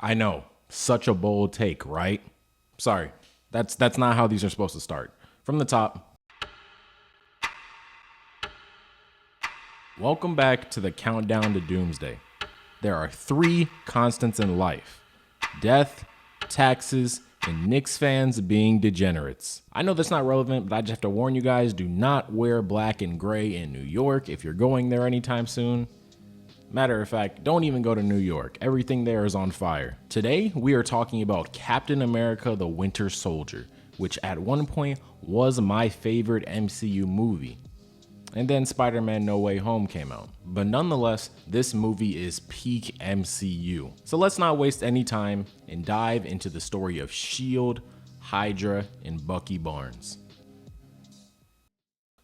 I know, such a bold take, right? Sorry, that's not how these are supposed to start. From the top, welcome back to the countdown to doomsday. There are 3 constants in life: death, taxes, and Knicks fans being degenerates. I know that's not relevant, but I just have to warn you guys, do not wear black and gray in New York if you're going there anytime soon. Matter of fact, don't even go to New York. Everything there is on fire. Today, we are talking about Captain America: The Winter Soldier, which at one point was my favorite MCU movie. And then Spider-Man: No Way Home came out. But nonetheless, this movie is peak MCU. So let's not waste any time and dive into the story of S.H.I.E.L.D., Hydra, and Bucky Barnes.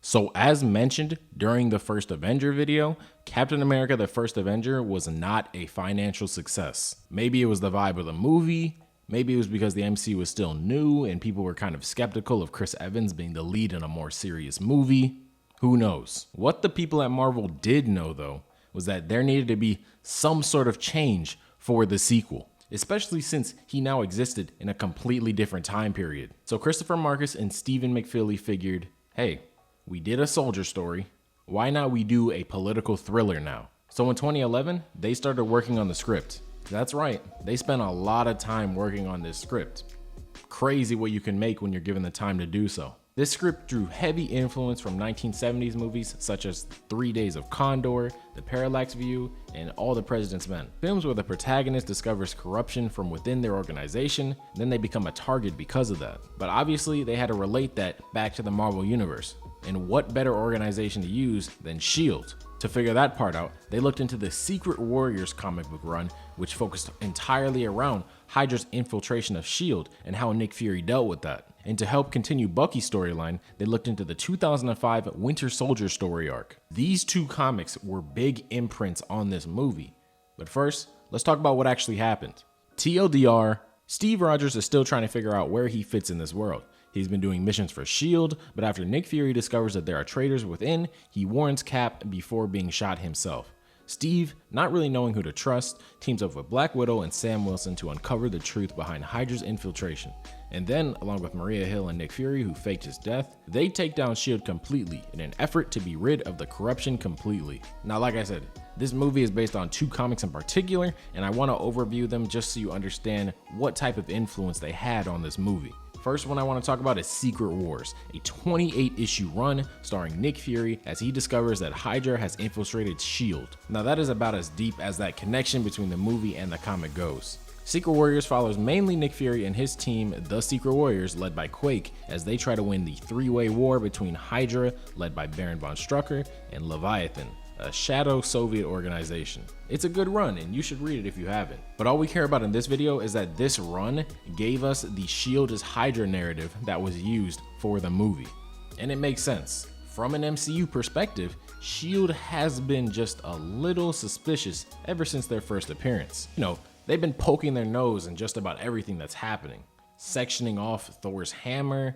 So as mentioned during the first Avenger video, Captain America: The First Avenger was not a financial success. Maybe it was the vibe of the movie, maybe it was because the MCU was still new and people were kind of skeptical of Chris Evans being the lead in a more serious movie. Who knows? What the people at Marvel did know though was that there needed to be some sort of change for the sequel, especially since he now existed in a completely different time period. So Christopher Marcus and Stephen McFeely figured, hey, we did a soldier story, why not we do a political thriller now? So in 2011, they started working on the script. That's right, they spent a lot of time working on this script. Crazy what you can make when you're given the time to do so. This script drew heavy influence from 1970s movies such as 3 Days of Condor, The Parallax View, and All the President's Men. Films where the protagonist discovers corruption from within their organization, and then they become a target because of that. But obviously, they had to relate that back to the Marvel Universe. And what better organization to use than S.H.I.E.L.D.? To figure that part out, they looked into the Secret Warriors comic book run, which focused entirely around Hydra's infiltration of S.H.I.E.L.D. and how Nick Fury dealt with that. And to help continue Bucky's storyline, they looked into the 2005 Winter Soldier story arc. These 2 comics were big imprints on this movie. But first, let's talk about what actually happened. TLDR, Steve Rogers is still trying to figure out where he fits in this world. He's been doing missions for S.H.I.E.L.D., but after Nick Fury discovers that there are traitors within, he warns Cap before being shot himself. Steve, not really knowing who to trust, teams up with Black Widow and Sam Wilson to uncover the truth behind Hydra's infiltration. And then, along with Maria Hill and Nick Fury, who faked his death, they take down S.H.I.E.L.D. completely in an effort to be rid of the corruption completely. Now, like I said, this movie is based on 2 comics in particular, and I want to overview them just so you understand what type of influence they had on this movie. First one I want to talk about is Secret Wars, a 28-issue run starring Nick Fury as he discovers that Hydra has infiltrated S.H.I.E.L.D. Now that is about as deep as that connection between the movie and the comic goes. Secret Warriors follows mainly Nick Fury and his team, the Secret Warriors, led by Quake, as they try to win the 3-way war between Hydra, led by Baron von Strucker, and Leviathan, a shadow Soviet organization. It's a good run and you should read it if you haven't. But all we care about in this video is that this run gave us the S.H.I.E.L.D. is Hydra narrative that was used for the movie. And it makes sense. From an MCU perspective, S.H.I.E.L.D. has been just a little suspicious ever since their first appearance. You know, they've been poking their nose in just about everything that's happening. Sectioning off Thor's hammer,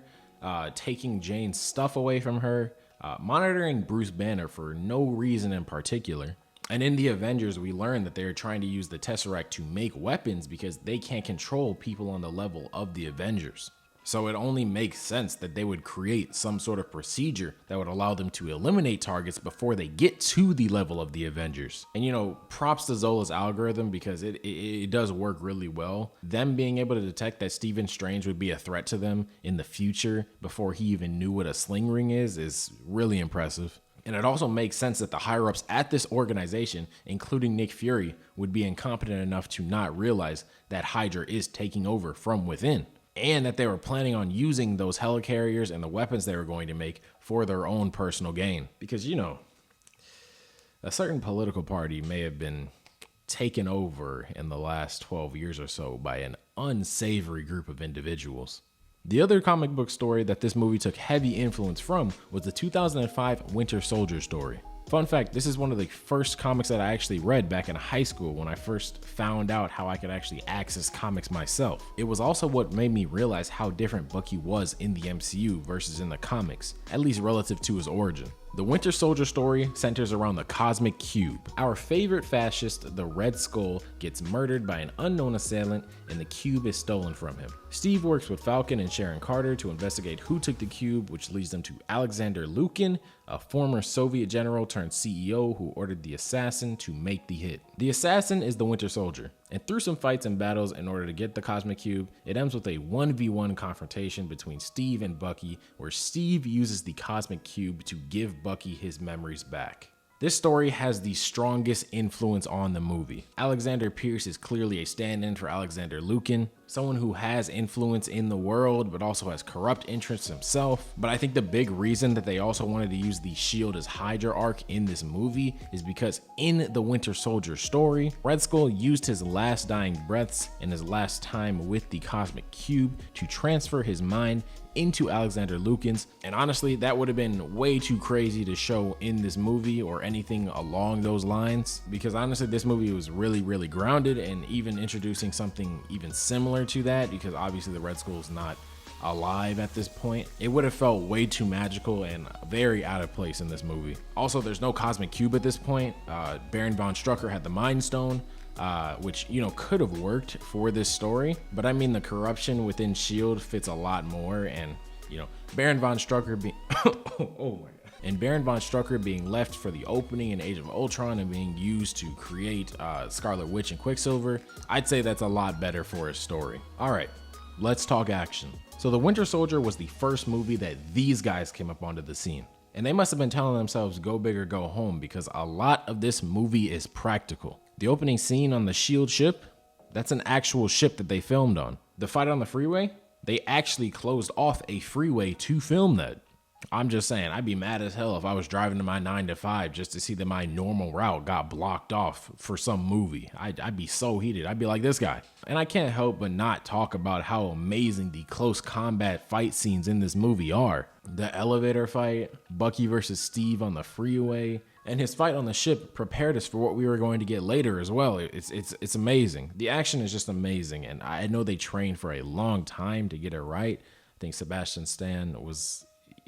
taking Jane's stuff away from her, monitoring Bruce Banner for no reason in particular. And in the Avengers, we learn that they're trying to use the Tesseract to make weapons because they can't control people on the level of the Avengers. So it only makes sense that they would create some sort of procedure that would allow them to eliminate targets before they get to the level of the Avengers. And you know, props to Zola's algorithm because it does work really well. Them being able to detect that Stephen Strange would be a threat to them in the future before he even knew what a sling ring is really impressive. And it also makes sense that the higher-ups at this organization, including Nick Fury, would be incompetent enough to not realize that Hydra is taking over from within, and that they were planning on using those helicarriers and the weapons they were going to make for their own personal gain. Because, you know, a certain political party may have been taken over in the last 12 years or so by an unsavory group of individuals. The other comic book story that this movie took heavy influence from was the 2005 Winter Soldier story. Fun fact, this is one of the first comics that I actually read back in high school when I first found out how I could actually access comics myself. It was also what made me realize how different Bucky was in the MCU versus in the comics, at least relative to his origin. The Winter Soldier story centers around the Cosmic Cube. Our favorite fascist, the Red Skull, gets murdered by an unknown assailant and the cube is stolen from him. Steve works with Falcon and Sharon Carter to investigate who took the cube, which leads them to Alexander Lukin, a former Soviet general turned CEO who ordered the assassin to make the hit. The assassin is the Winter Soldier, and through some fights and battles in order to get the Cosmic Cube, it ends with a 1v1 confrontation between Steve and Bucky, where Steve uses the Cosmic Cube to give Bucky his memories back. This story has the strongest influence on the movie. Alexander Pierce is clearly a stand-in for Alexander Lukin, someone who has influence in the world but also has corrupt interests himself. But I think the big reason that they also wanted to use the Shield as Hydra arc in this movie is because in the Winter Soldier story, Red Skull used his last dying breaths and his last time with the Cosmic Cube to transfer his mind into Alexander Lukin's, and honestly that would have been way too crazy to show in this movie or anything along those lines, because honestly this movie was really grounded, and even introducing something even similar to that, because obviously the Red Skull is not alive at this point, it would have felt way too magical and very out of place in this movie. Also, there's no Cosmic Cube at this point. Baron von Strucker had the Mind Stone, which, you know, could have worked for this story, but I mean the corruption within S.H.I.E.L.D. fits a lot more, and you know, Baron von Strucker being Baron von Strucker being left for the opening in Age of Ultron and being used to create Scarlet Witch and Quicksilver, I'd say that's a lot better for a story. All right, let's talk action. So the Winter Soldier was the first movie that these guys came up onto the scene. And they must have been telling themselves, go big or go home, because a lot of this movie is practical. The opening scene on the S.H.I.E.L.D. ship, that's an actual ship that they filmed on. The fight on the freeway, they actually closed off a freeway to film that. I'm just saying, I'd be mad as hell if I was driving to my 9 to 5 just to see that my normal route got blocked off for some movie. I'd be so heated. I'd be like this guy. And I can't help but not talk about how amazing the close combat fight scenes in this movie are. The elevator fight, Bucky versus Steve on the freeway, and his fight on the ship prepared us for what we were going to get later as well. It's amazing. The action is just amazing, and I know they trained for a long time to get it right. I think Sebastian Stan was,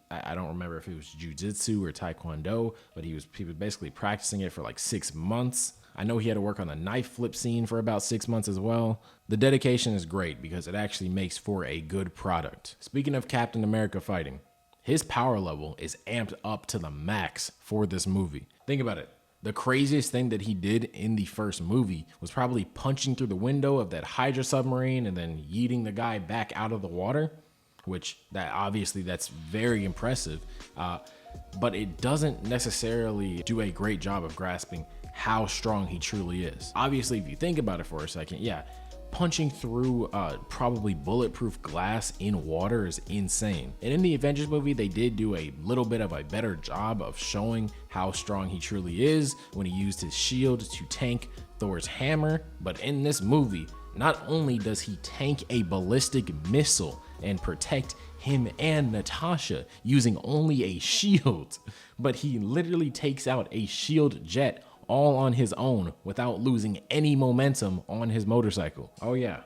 I don't remember if it was jiu-jitsu or taekwondo, but he was basically practicing it for like 6 months. I know he had to work on the knife flip scene for about 6 months as well. The dedication is great because it actually makes for a good product. Speaking of Captain America fighting, his power level is amped up to the max for this movie. Think about it. The craziest thing that he did in the first movie was probably punching through the window of that Hydra submarine and then yeeting the guy back out of the water, which that's very impressive. But it doesn't necessarily do a great job of grasping how strong he truly is. Obviously, if you think about it for a second, yeah, punching through probably bulletproof glass in water is insane. And in the Avengers movie, they did do a little bit of a better job of showing how strong he truly is when he used his shield to tank Thor's hammer. But in this movie, not only does he tank a ballistic missile and protect him and Natasha using only a shield, but he literally takes out a shield jet all on his own without losing any momentum on his motorcycle. Oh yeah.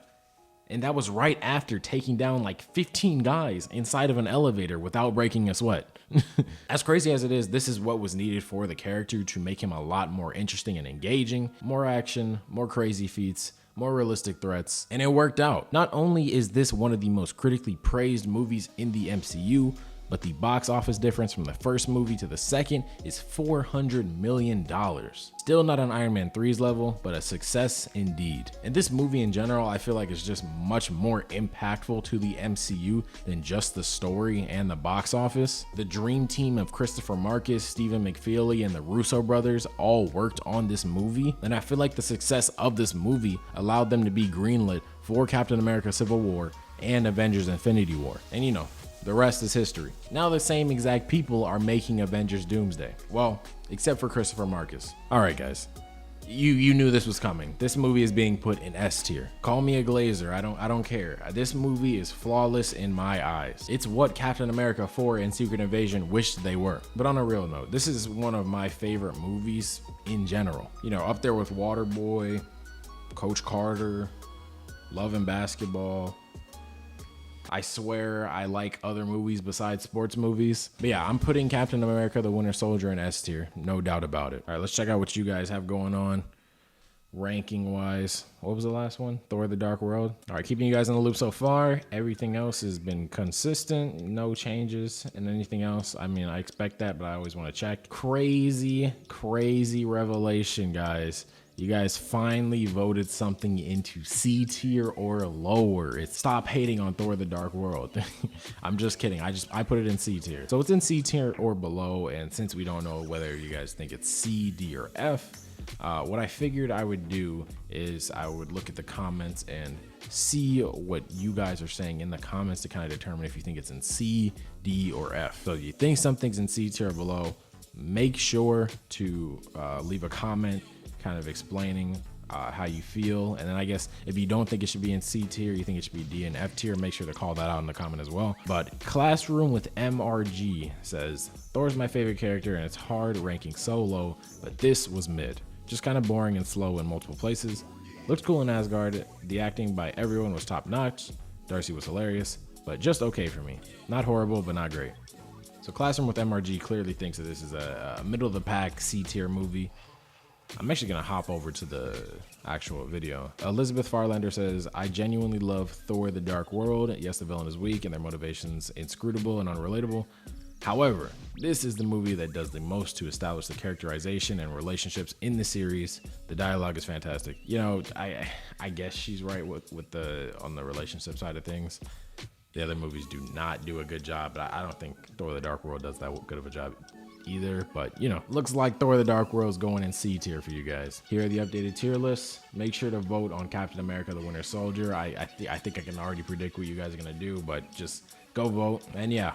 And that was right after taking down like 15 guys inside of an elevator without breaking a sweat. As crazy as it is, this is what was needed for the character to make him a lot more interesting and engaging. More action, more crazy feats, more realistic threats, and it worked out. Not only is this one of the most critically praised movies in the MCU, but the box office difference from the first movie to the second is $400 million. Still not on Iron Man 3's level, but a success indeed. And this movie in general, I feel like is just much more impactful to the MCU than just the story and the box office. The dream team of Christopher Marcus, Stephen McFeely, and the Russo brothers all worked on this movie, and I feel like the success of this movie allowed them to be greenlit for Captain America Civil War and Avengers Infinity War. And you know, the rest is history. Now the same exact people are making Avengers Doomsday. Well, except for Christopher Marcus. All right, guys. You knew this was coming. This movie is being put in S tier. Call me a glazer. I don't care. This movie is flawless in my eyes. It's what Captain America 4 and Secret Invasion wished they were. But on a real note, this is one of my favorite movies in general. You know, up there with Waterboy, Coach Carter, Love and Basketball. I swear I like other movies besides sports movies. But yeah, I'm putting Captain America the Winter Soldier in S tier, no doubt about it. All right, let's check out what you guys have going on ranking wise. What was the last one? Thor the Dark World. All right, keeping you guys in the loop so far. Everything else has been consistent, no changes. And anything else, I mean, I expect that, but I always want to check. Crazy revelation, guys. You guys finally voted something into C tier or lower. It's stop hating on Thor the Dark World. I'm just kidding. I put it in C tier. So it's in C tier or below. And since we don't know whether you guys think it's C, D, or F, what I figured I would do is I would look at the comments and see what you guys are saying in the comments to kind of determine if you think it's in C, D, or F. So if you think something's in C tier or below, make sure to leave a comment kind of explaining how you feel. And then I guess if you don't think it should be in C tier, you think it should be D and F tier, make sure to call that out in the comment as well. But Classroom with MRG says, Thor's my favorite character and it's hard ranking so low, but this was mid. Just kind of boring and slow in multiple places. Looked cool in Asgard. The acting by everyone was top notch. Darcy was hilarious, but just okay for me. Not horrible, but not great. So Classroom with MRG clearly thinks that this is a middle of the pack C tier movie. I'm actually gonna hop over to the actual video. Elizabeth Farlander says, I genuinely love Thor the Dark World. Yes, the villain is weak and their motivations inscrutable and unrelatable. However, this is the movie that does the most to establish the characterization and relationships in the series. The dialogue is fantastic. You know, I guess she's right with on the relationship side of things. The other movies do not do a good job, but I don't think Thor the Dark World does that good of a job either. But you know, looks like Thor the Dark World is going in C tier for you guys. Here are the updated tier lists. Make sure to vote on Captain America the Winter Soldier. I think I can already predict what you guys are gonna do, but just go vote. And yeah,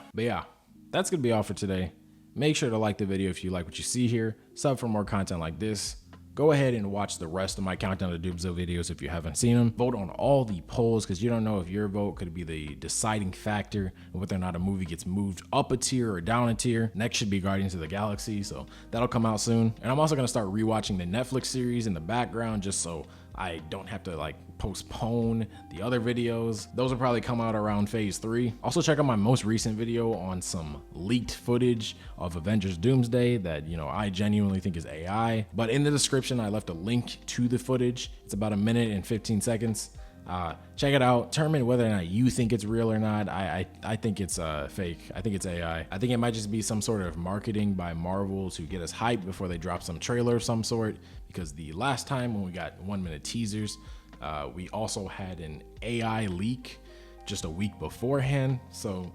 that's gonna be all for today. Make sure to like the video if you like what you see here. Sub for more content like this. Go ahead and watch the rest of my Countdown to Doomsday videos if you haven't seen them. Vote on all the polls because you don't know if your vote could be the deciding factor of whether or not a movie gets moved up a tier or down a tier. Next should be Guardians of the Galaxy, so that'll come out soon. And I'm also gonna start rewatching the Netflix series in the background just so I don't have to like postpone the other videos. Those will probably come out around phase 3. Also check out my most recent video on some leaked footage of Avengers Doomsday that, you know, I genuinely think is AI. But in the description, I left a link to the footage. It's about 1 minute and 15 seconds. Check it out. Determine whether or not you think it's real or not. I think it's fake. I think it's AI. I think it might just be some sort of marketing by Marvel to get us hyped before they drop some trailer of some sort. Because the last time when we got 1 minute teasers, we also had an AI leak just a week beforehand. So,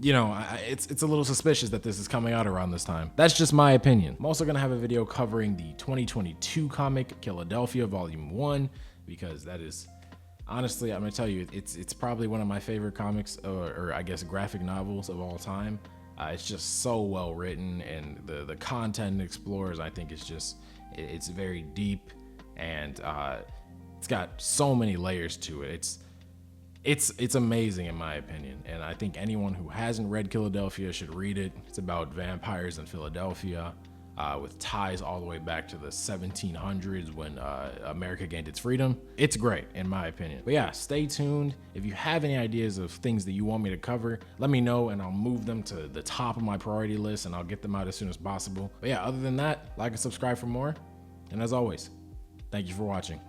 you know, it's a little suspicious that this is coming out around this time. That's just my opinion. I'm also gonna have a video covering the 2022 comic Philadelphia Volume 1 because that is, honestly, I'm gonna tell you, it's probably one of my favorite comics or I guess graphic novels of all time. It's just so well written, and the content it explores, I think it's very deep, and it's got so many layers to it. It's amazing in my opinion, and I think anyone who hasn't read Philadelphia should read it. It's about vampires in Philadelphia, with ties all the way back to the 1700s when America gained its freedom. It's great in my opinion. But yeah, stay tuned. If you have any ideas of things that you want me to cover, let me know and I'll move them to the top of my priority list and I'll get them out as soon as possible. But yeah, other than that, like and subscribe for more. And as always, thank you for watching.